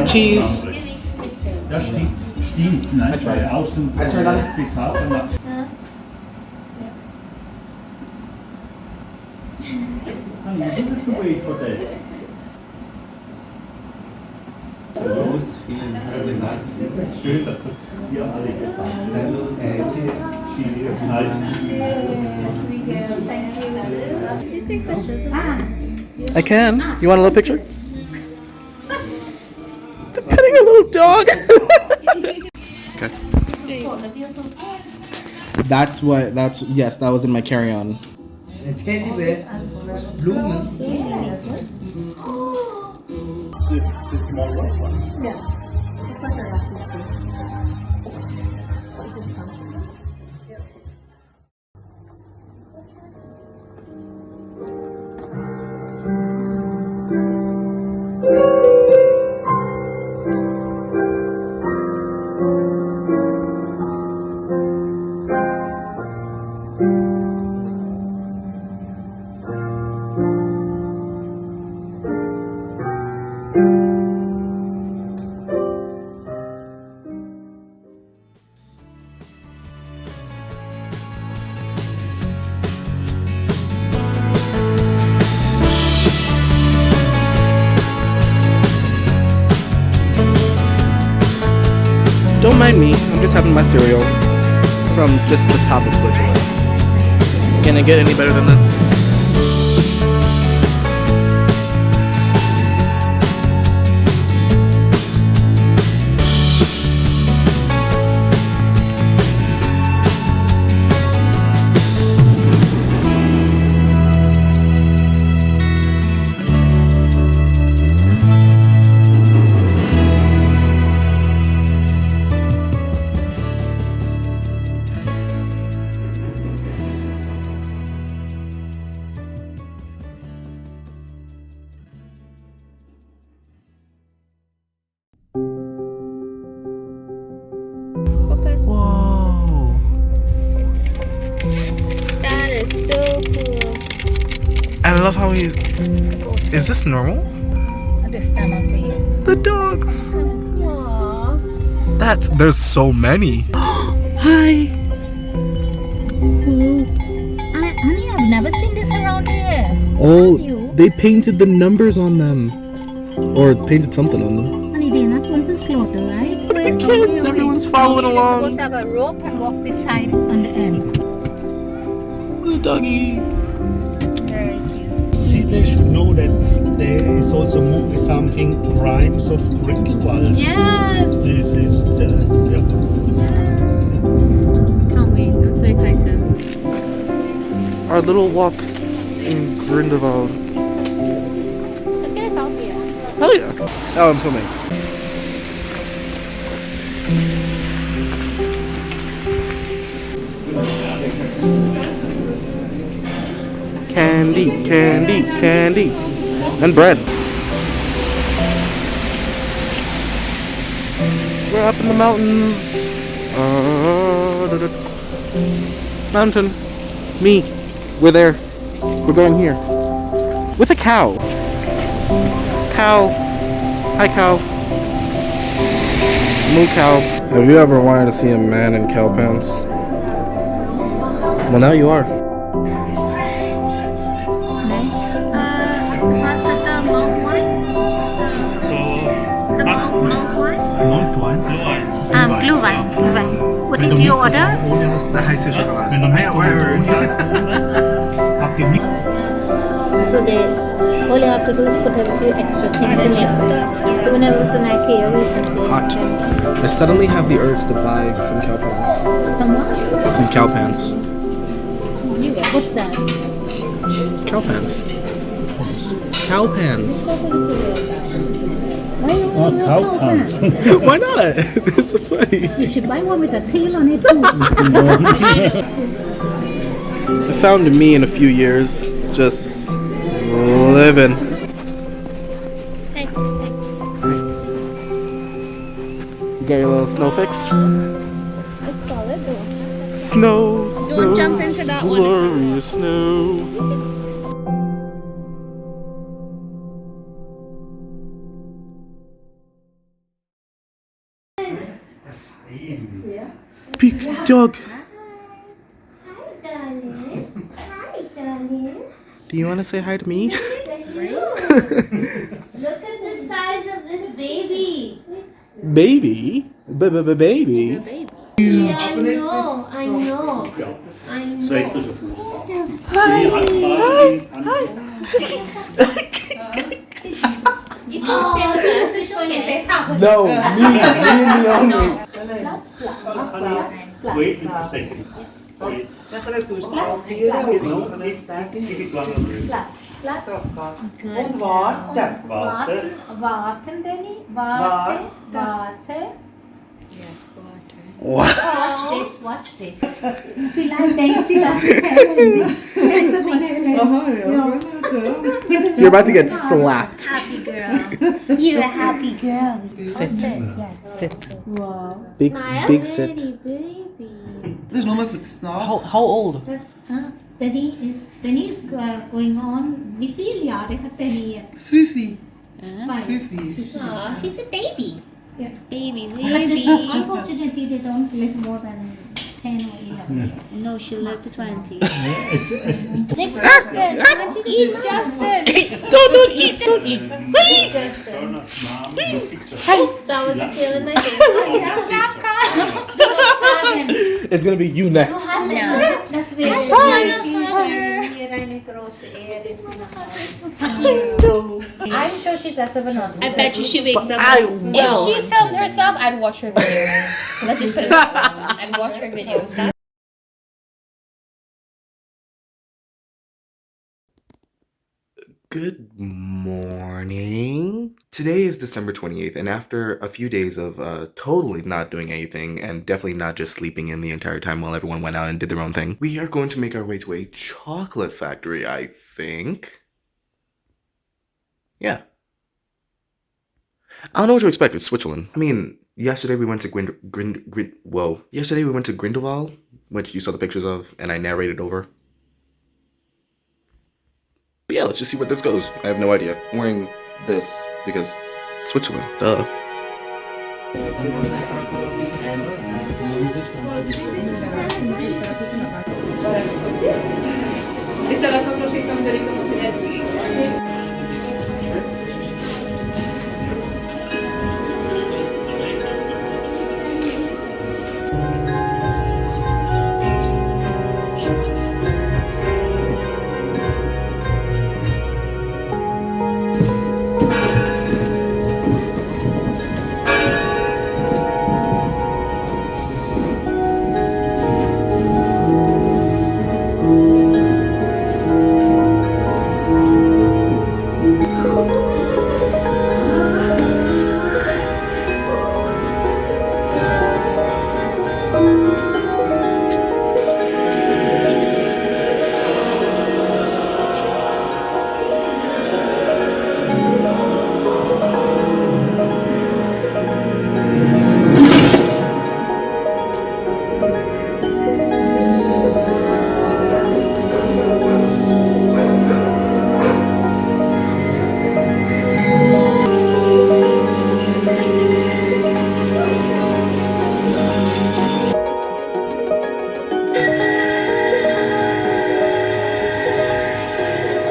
Cheese. Ja, stimmt. Nein, weil außen bezahlt und dann. You don't have to wait for that. Those feeling really nice. Schön, dass du hier alle gesagt hast. Cheers. Cheers. Nice. I can. You want a little picture? Petting a little dog. Okay. Yes, that was in my carry-on. A teddy bear was blooming. The small one. Don't mind me, I'm just having my cereal from just the top of Switzerland. Can it get any better than this? Whoa. That is so cool. I love how he... Is this normal? The dogs. There's so many. Hi. Honey, I've never seen this around here. Oh, they painted the numbers on them. Or painted something on them. Honey, they're not going to slaughter, right? Look at the kids, everyone's following You're along. supposed to have a rope and walk beside it on the end. Little doggy. Very cute. See, they should know that there is also a movie something, Crimes of Grindelwald. Yes! This is the, Can't wait. I'm so excited. Our little walk in Grindelwald. Let's get a selfie. Hell yeah. Oh, I'm filming. Candy, candy, candy. And bread. We're up in the mountains. Mountain. Me. We're there. We're going here. With a cow. Cow. Hi, cow. Moo cow. Have you ever wanted to see a man in cow pants? Well, now you are. Blue wine. Blue wine. What did you order? The heiße Schokolade. So they all you have to do is put a few extra things in it. So when I was in IKEA recently, Hot. I suddenly have the urge to buy some cow pants. some what? Some cow pants. What's that? Cow pants. Cow pants. Why you Oh, wear cow cow pants. Why not? It's so funny. You should buy one with a tail on it too. I found me in a few years. Just living. You got your little snow fix? It's solid though. Snow, snow, jump into that one. glorious snow. Big dog. Do you want to say hi to me? Look at the size of this baby. Baby? Baby? Yeah, I know. Zweiter schon fort. You can stay with us, it's okay. No, me and the only. Wait a second. Wait. No, give it one more. Und warte. Warte. Warten, Danny. Warte. Yes, water. What? Watch this. Vielleicht denkt sie, dass You're about to get slapped. Happy girl. You're a happy girl. Sit. Sit. Wow. Big sit. Dat is nog maar voor te staan. How old? Danny is going on. Hoeveel jaar heeft Danny? Fufi. 5. Fufi. Oh, she's a baby. Yeah. Baby, But baby. unfortunately, they don't live more than 10 or 11. No, she'll live to 20. Next Justin. Eat Justin. Don't eat. Eat Justin. That was a tail in my face. Slap It's gonna be you next. Let's wait. I'm sure she's less of an us. I bet you she wakes up. If she filmed herself, I'd watch her videos. Let's just put it that way. I'd watch her videos. Good morning. Today is December 28th, and after a few days of totally not doing anything and definitely not just sleeping in the entire time while everyone went out and did their own thing, we are going to make our way to a chocolate factory, I think. Yeah. I don't know what to expect. It's Switzerland. I mean, yesterday we went to Yesterday we went to Grindelwald, which you saw the pictures of, and I narrated over. But yeah, let's just see where this goes. I have no idea. I'm wearing this because Switzerland, duh.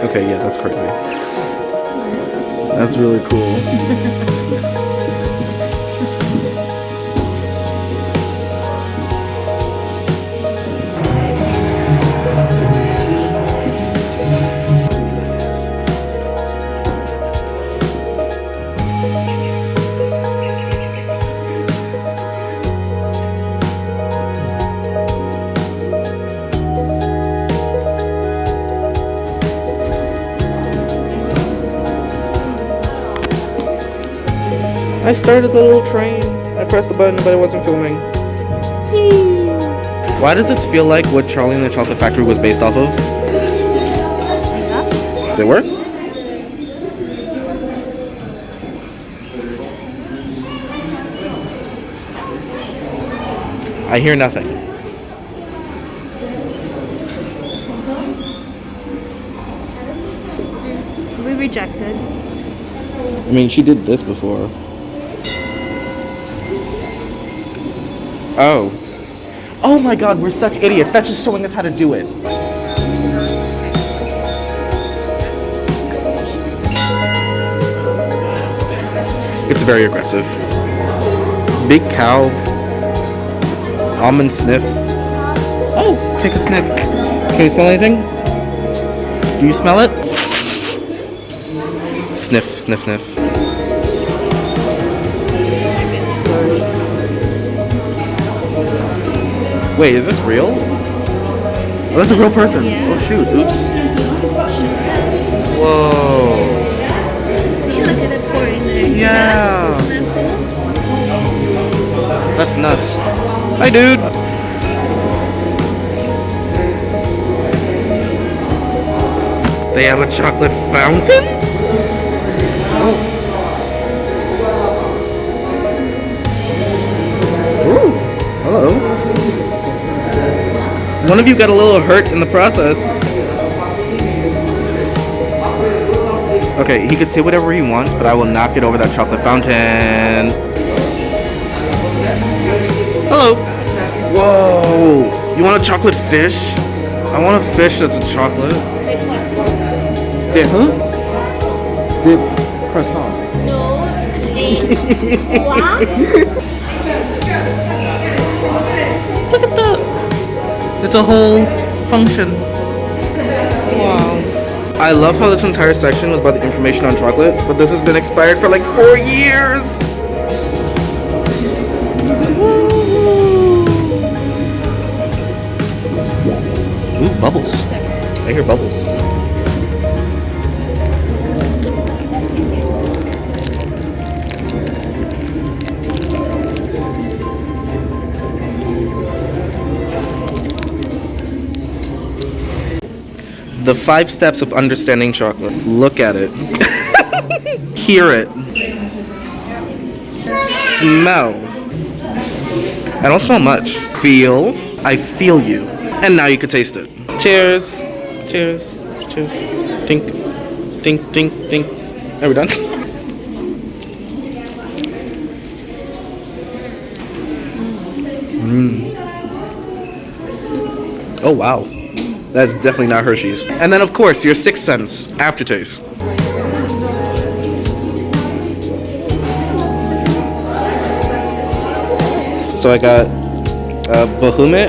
Okay, yeah, that's crazy. That's really cool. I started the little train. I pressed the button, but it wasn't filming. Why does this feel like what Charlie and the Chocolate Factory was based off of? Does it work? I hear nothing. We rejected. I mean, she did this before. Oh. Oh my god, we're such idiots. That's just showing us how to do it. It's very aggressive. Big cow. Almond sniff. Oh, take a sniff. Can you smell anything? Do you smell it? Sniff, sniff, sniff. Wait, is this real? Oh, that's a real person. Oh shoot, oops. Whoa. See, look at the pouring there. See Yeah. that? Isn't that cool? That's nuts. Hi, dude. They have a chocolate fountain? Ooh, hello. One of you got a little hurt in the process. Okay, he could say whatever he wants, but I will not get over that chocolate fountain. Hello. Whoa! You want a chocolate fish? I want a fish that's a chocolate. De, huh? De croissant. No. What? Look at that. It's a whole function. Wow. I love how this entire section was about the information on chocolate, but this has been expired for like 4 years. Ooh, bubbles. I hear bubbles. The 5 steps of understanding chocolate. Look at it. Hear it. Smell. I don't smell much. Feel. I feel you. And now you can taste it. Cheers. Cheers. Cheers. Tink. Tink, tink, tink. Are we done? Oh, wow. That's definitely not Hershey's. And then, of course, your 6th sense, aftertaste. So I got Bohemi.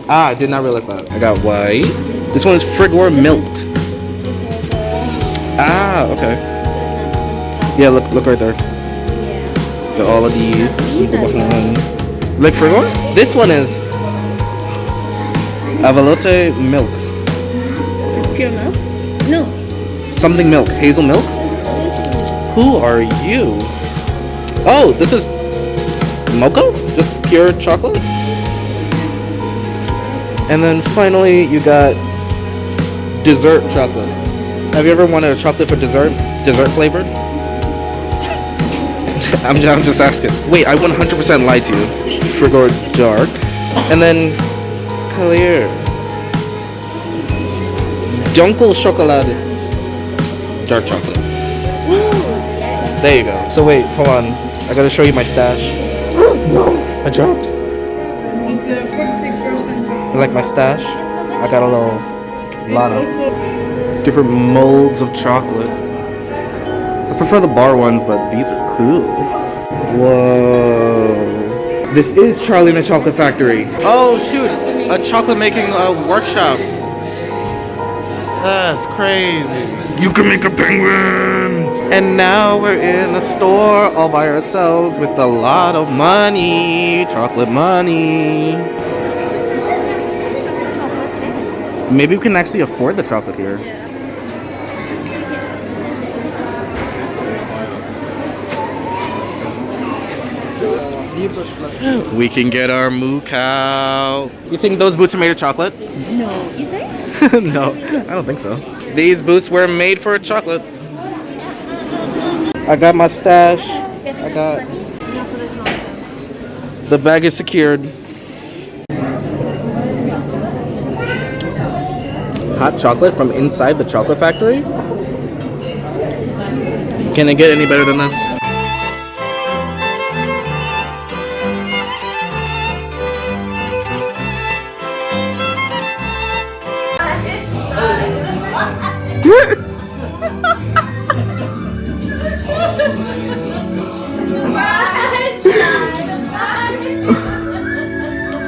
Ah, I did not realize that. I got white. This one is Frigor milk. This is with all the Ah, okay. nuts and stuff. Yeah, look right there. Yeah. Got all of these. These are Like Frigor? This one is Avalote milk. It's pure milk? No. Something milk. Hazel milk? Who are you? Oh, this is mocha? Just pure chocolate? And then finally, you got dessert chocolate. Have you ever wanted a chocolate for dessert? Dessert flavored? I'm just asking. Wait, I 100% lied to you. Frigor dark. And then clear. Dunkel chocolate. Dark chocolate. There you go. So wait, hold on. I gotta show you my stash. No, I dropped. It's 46%. You like my stash? I got a little lot of different molds of chocolate. I prefer the bar ones, but these are cool. Whoa. This is Charlie and the Chocolate Factory. Oh shoot, a chocolate making workshop. That's crazy. You can make a penguin. And now we're in the store all by ourselves with a lot of money. Chocolate money. Maybe we can actually afford the chocolate here. We can get our moo cow. You think those boots are made of chocolate? No. You think? No, I don't think so. These boots were made for chocolate. I got my stash. I got. The bag is secured. Hot chocolate from inside the chocolate factory? Can it get any better than this? What?